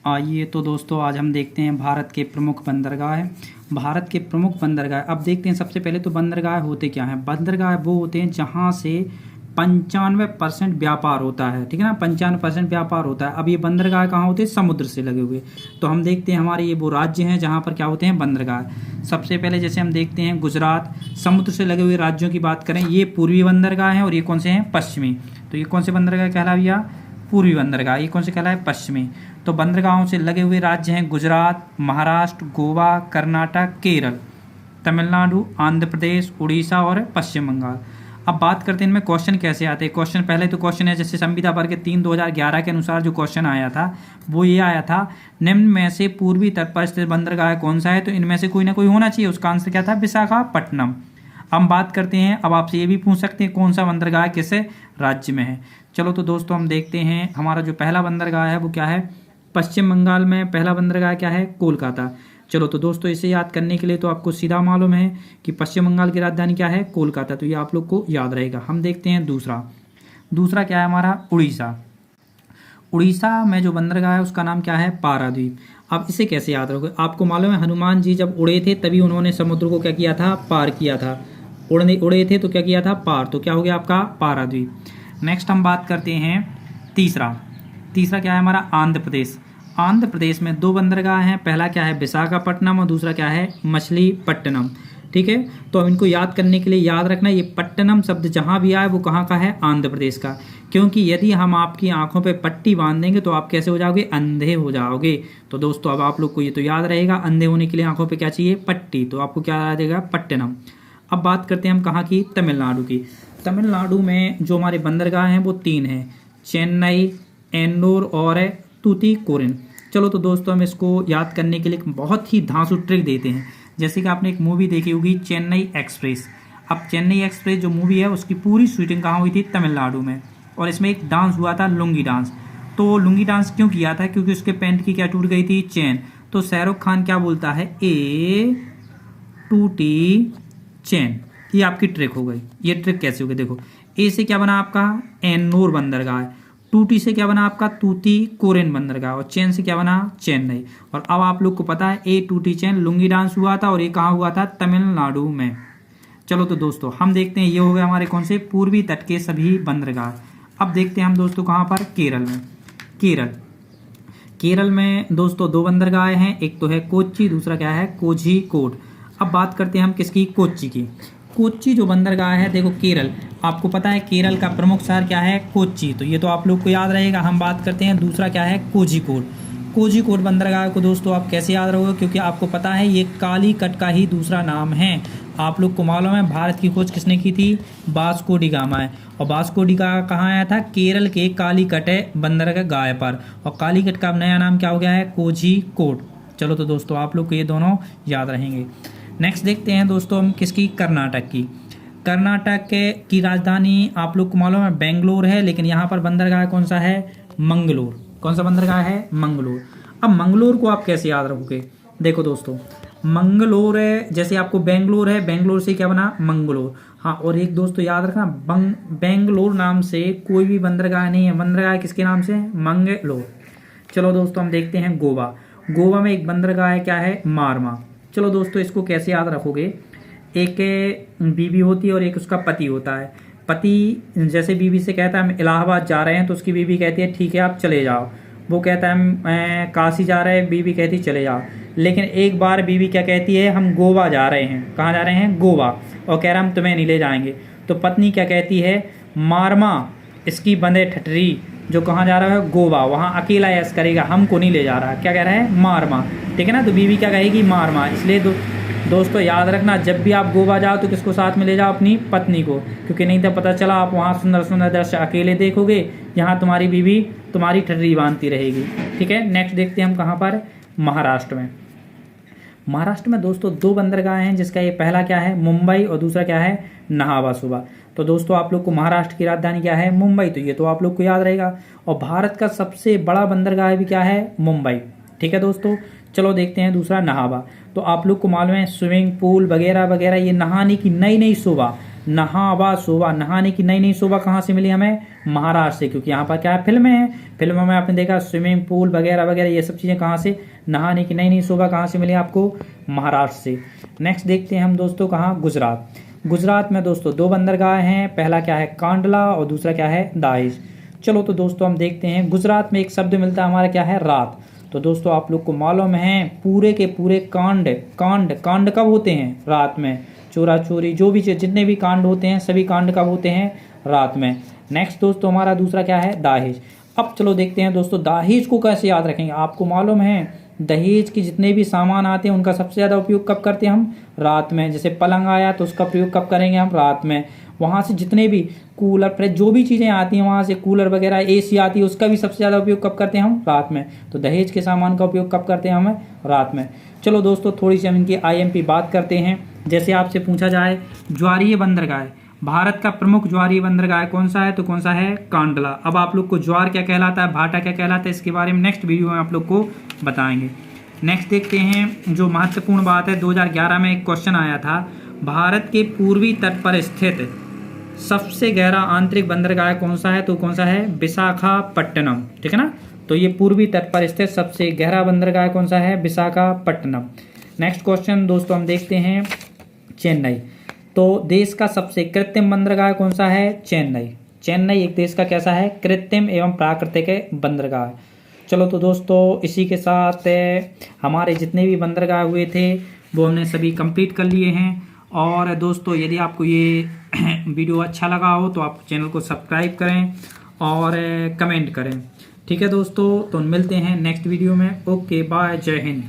आइए तो दोस्तों आज हम देखते हैं भारत के प्रमुख बंदरगाह। भारत के प्रमुख बंदरगाह अब देखते हैं। सबसे पहले तो बंदरगाह होते क्या हैं। बंदरगाह वो होते हैं जहां से 95% व्यापार होता है, ठीक है ना। 95% व्यापार होता है। अब ये बंदरगाह कहाँ होते हैं? समुद्र से लगे हुए। तो हम देखते हैं हमारे ये वो राज्य हैं जहाँ पर क्या होते हैं? बंदरगाह। सबसे पहले जैसे हम देखते हैं गुजरात। समुद्र से लगे हुए राज्यों की बात करें, ये पूर्वी बंदरगाह हैं और ये कौन से हैं? पश्चिमी। तो ये कौन से बंदरगाह कहला भैया? पूर्वी बंदरगाह। ये कौन से कहला है? पश्चिमी। तो बंदरगाहों से लगे हुए राज्य हैं गुजरात, महाराष्ट्र, गोवा, कर्नाटक, केरल, तमिलनाडु, आंध्र प्रदेश, उड़ीसा और पश्चिम बंगाल। अब बात करते हैं इनमें क्वेश्चन कैसे आते हैं। क्वेश्चन पहले तो क्वेश्चन है जैसे संविदा वर्ग 3 2011 के अनुसार जो क्वेश्चन आया था वो ये आया था, निम्न में से पूर्वी तट पर स्थित बंदरगाह कौन सा है? तो इनमें से कोई ना कोई होना चाहिए। उसका आंसर क्या था? विशाखापट्टनम। हम बात करते हैं, अब आपसे ये भी पूछ सकते हैं कौन सा बंदरगाह किस राज्य में है। चलो तो दोस्तों हम देखते हैं हमारा जो पहला बंदरगाह है वो क्या है? पश्चिम बंगाल में पहला बंदरगाह क्या है? कोलकाता। चलो तो दोस्तों इसे याद करने के लिए तो आपको सीधा मालूम है कि पश्चिम बंगाल की राजधानी क्या है? कोलकाता। तो ये आप लोग को याद रहेगा। हम देखते हैं दूसरा क्या है हमारा? उड़ीसा। उड़ीसा में जो बंदरगाह है उसका नाम क्या है? पारादीप। अब इसे कैसे याद रखोगे? आपको मालूम है हनुमान जी जब उड़े थे तभी उन्होंने समुद्र को क्या किया था? पार किया था। उड़े थे तो क्या किया था? पार। तो क्या हो गया आपका? पारादीप। नेक्स्ट हम बात करते हैं तीसरा क्या है हमारा? आंध्र प्रदेश। आंध्र प्रदेश में 2 बंदरगाह हैं। पहला क्या है? विशाखापट्टनम और दूसरा क्या है? मछलीपट्टनम। ठीक है, तो अब इनको याद करने के लिए याद रखना ये पट्टनम शब्द जहां भी आए वो कहाँ का है? आंध्र प्रदेश का। क्योंकि यदि हम आपकी आंखों पे पट्टी बांध देंगे तो आप कैसे हो जाओगे? अंधे हो जाओगे। तो दोस्तों अब आप लोग को ये तो याद रहेगा, अंधे होने के लिए आंखों पे क्या चाहिए? पट्टी। तो आपको क्या याद रहेगा? पट्टनम। अब बात करते हैं हम कहाँ की? तमिलनाडु की। तमिलनाडु में जो हमारे बंदरगाह हैं वो 3 हैं, चेन्नई, एन्नूर और तूतीकोरिन। चलो तो दोस्तों हम इसको याद करने के लिए बहुत ही धांसू ट्रिक देते हैं। जैसे कि आपने एक मूवी देखी होगी चेन्नई एक्सप्रेस। अब चेन्नई एक्सप्रेस जो मूवी है उसकी पूरी शूटिंग कहाँ हुई थी? तमिलनाडु में। और इसमें एक डांस हुआ था लुंगी डांस। तो लुंगी डांस क्यों किया था? क्योंकि उसके पैंट की क्या टूट गई थी? चेन। तो शाहरुख खान क्या बोलता है? ए टूटी चेन। ये आपकी ट्रिक हो गई। ये ट्रिक कैसे हो गई? देखो, ए से क्या बना आपका? एन्नूर बंदरगाह। टूटी से क्या बना आपका? तूतीकोरिन बंदरगाह। और चेन से क्या बना? चेन्नई। और अब आप लोग को पता है ए टूटी चेन लुंगी डांस हुआ था और ये कहाँ हुआ था? तमिलनाडु में। चलो तो दोस्तों हम देखते हैं, ये हो गए हमारे कौन से? पूर्वी तट के सभी बंदरगाह। अब देखते हैं हम दोस्तों कहाँ पर? केरल में। केरल में दोस्तों 2 बंदरगाह हैं, एक तो है कोच्चि, दूसरा क्या है? कोझिकोड। अब बात करते हैं हम किसकी? कोच्चि की। कोच्चि जो बंदरगाह है, देखो केरल, आपको पता है केरल का प्रमुख शहर क्या है? कोच्चि। तो ये तो आप लोग को याद रहेगा। हम बात करते हैं दूसरा क्या है? कोझिकोड। कोझिकोड बंदरगाह को दोस्तों आप कैसे याद रखोगे? क्योंकि आपको पता है ये कालीकट का ही दूसरा नाम है। आप लोग को मालूम है भारत की खोज किसने की थी? वास्को डी गामा है। और वास्को डी गामा कहाँ आया था? केरल के कालीकट बंदरगाह पर। और कालीकट का नया नाम क्या हो गया है? कोझिकोड। चलो तो दोस्तों आप लोग को ये दोनों याद रहेंगे। नेक्स्ट देखते हैं दोस्तों हम किसकी? कर्नाटक की। कर्नाटक की राजधानी आप लोग को मालूम है बेंगलोर है, लेकिन यहाँ पर बंदरगाह कौन सा है? मंगलोर। कौन सा बंदरगाह है? मंगलोर। अब मंगलोर को आप कैसे याद रखोगे? देखो दोस्तों, मंगलोर है जैसे आपको बेंगलोर है, बेंगलोर से क्या बना? मंगलोर। हाँ, और एक दोस्तों याद रखना, बेंगलोर नाम से कोई भी बंदरगाह नहीं है। बंदरगाह किसके नाम से? मंगलोर। चलो दोस्तों हम देखते हैं गोवा। गोवा में एक बंदरगाह है, क्या है? मारमा। चलो दोस्तों इसको कैसे याद रखोगे? एक बीवी होती है और एक उसका पति होता है। पति जैसे बीवी से कहता है हम इलाहाबाद जा रहे हैं, तो उसकी बीवी कहती है ठीक है आप चले जाओ। वो कहता है हम काशी जा रहे हैं, बीवी कहती चले जाओ। लेकिन एक बार बीवी क्या कहती है? हम गोवा जा रहे हैं। कहाँ जा रहे हैं? गोवा। और कह रहा हम तुम्हें नहीं ले जाएंगे। तो पत्नी क्या कहती है? मारमा इसकी बंदे ठटरी, जो कहाँ जा रहा है? गोवा। वहाँ अकेला ऐश करेगा, हमको नहीं ले जा रहा। क्या कह रहा है? मारमा। ठीक है ना। तो बीवी क्या कहेगी? मारमा। इसलिए दोस्तों याद रखना, जब भी आप गोवा जाओ तो किसको साथ में ले जाओ? अपनी पत्नी को। क्योंकि नहीं तो पता चला आप वहाँ सुंदर सुंदर दृश्य अकेले देखोगे, यहाँ तुम्हारी बीवी तुम्हारी ठर्री बांधती रहेगी। ठीक है। नेक्स्ट देखते हैं हम कहाँ पर? महाराष्ट्र में। महाराष्ट्र में दोस्तों 2 बंदरगाह हैं, जिसका ये पहला क्या है? मुंबई और दूसरा क्या है? नहावा सुबह। तो दोस्तों आप लोग को महाराष्ट्र की राजधानी क्या है? मुंबई। तो ये तो आप लोग को याद रहेगा। और भारत का सबसे बड़ा बंदरगाह भी क्या है? मुंबई। ठीक है दोस्तों। चलो देखते हैं दूसरा नहावा। तो आप लोग को मालूम है स्विमिंग पूल वगैरह वगैरह, ये नहाने की नई नई शोभा नहावा शोभा, नहाने की नई नई शोभा कहाँ से मिली हमें? महाराष्ट्र से, क्योंकि यहाँ पर क्या है, फिल्में हैं। फिल्मों में आपने देखा स्विमिंग पूल वगैरह वगैरह, ये सब चीज़ें कहाँ से, नहाने की नई नई शोभा कहाँ से मिली आपको? महाराष्ट्र से। नेक्स्ट देखते हैं हम दोस्तों कहाँ, गुजरात। गुजरात में दोस्तों 2 बंदरगाह हैं, पहला क्या है कांडला और दूसरा क्या है दाहिज। चलो तो दोस्तों हम देखते हैं, गुजरात में एक शब्द मिलता है हमारा क्या है, रात। तो दोस्तों आप लोग को मालूम है पूरे के पूरे कांड कांड कब होते हैं? रात में। चोरा चोरी जो भी जितने भी कांड होते हैं सभी कांड कब होते हैं? रात में। नेक्स्ट दोस्तों हमारा दूसरा क्या है, दाहिज। अब चलो देखते हैं दोस्तों दाहिज को कैसे याद रखेंगे। आपको मालूम है दहेज के जितने भी सामान आते हैं उनका सबसे ज़्यादा उपयोग कब करते हैं हम? रात में। जैसे पलंग आया तो उसका प्रयोग कब करेंगे हम? रात में। वहाँ से जितने भी कूलर फ्रिज जो भी चीज़ें आती हैं, वहाँ से कूलर वगैरह एसी आती है, उसका भी सबसे ज़्यादा उपयोग कब करते हैं हम? रात में। तो दहेज के सामान का उपयोग कब करते हैं हम? रात में। चलो दोस्तों थोड़ी सी हम इनकी IMP बात करते हैं। जैसे आपसे पूछा जाए ज्वारीय बंदरगाह, भारत का प्रमुख ज्वारीय बंदरगाह कौन सा है? तो कौन सा है? कांडला। अब आप लोग को ज्वार क्या कहलाता है, भाटा क्या कहलाता है, इसके बारे में नेक्स्ट वीडियो में आप लोग को बताएंगे। नेक्स्ट देखते हैं जो महत्वपूर्ण बात है, 2011 में एक क्वेश्चन आया था, भारत के पूर्वी तट पर स्थित सबसे गहरा आंतरिक बंदरगाह कौन सा है? तो कौन सा है? विशाखापट्टनम। ठीक है ना। तो ये पूर्वी तट पर स्थित सबसे गहरा बंदरगाह कौन सा है? विशाखापट्टनम। नेक्स्ट क्वेश्चन दोस्तों हम देखते हैं चेन्नई। तो देश का सबसे कृत्रिम बंदरगाह कौन सा है? चेन्नई। चेन्नई एक देश का कैसा है? कृत्रिम एवं प्राकृतिक बंदरगाह। चलो तो दोस्तों इसी के साथ हमारे जितने भी बंदरगाह हुए थे वो हमने सभी कंप्लीट कर लिए हैं। और दोस्तों यदि आपको ये वीडियो अच्छा लगा हो तो आप चैनल को सब्सक्राइब करें और कमेंट करें। ठीक है दोस्तों, तो मिलते हैं नेक्स्ट वीडियो में। ओके बाय, जय हिंद।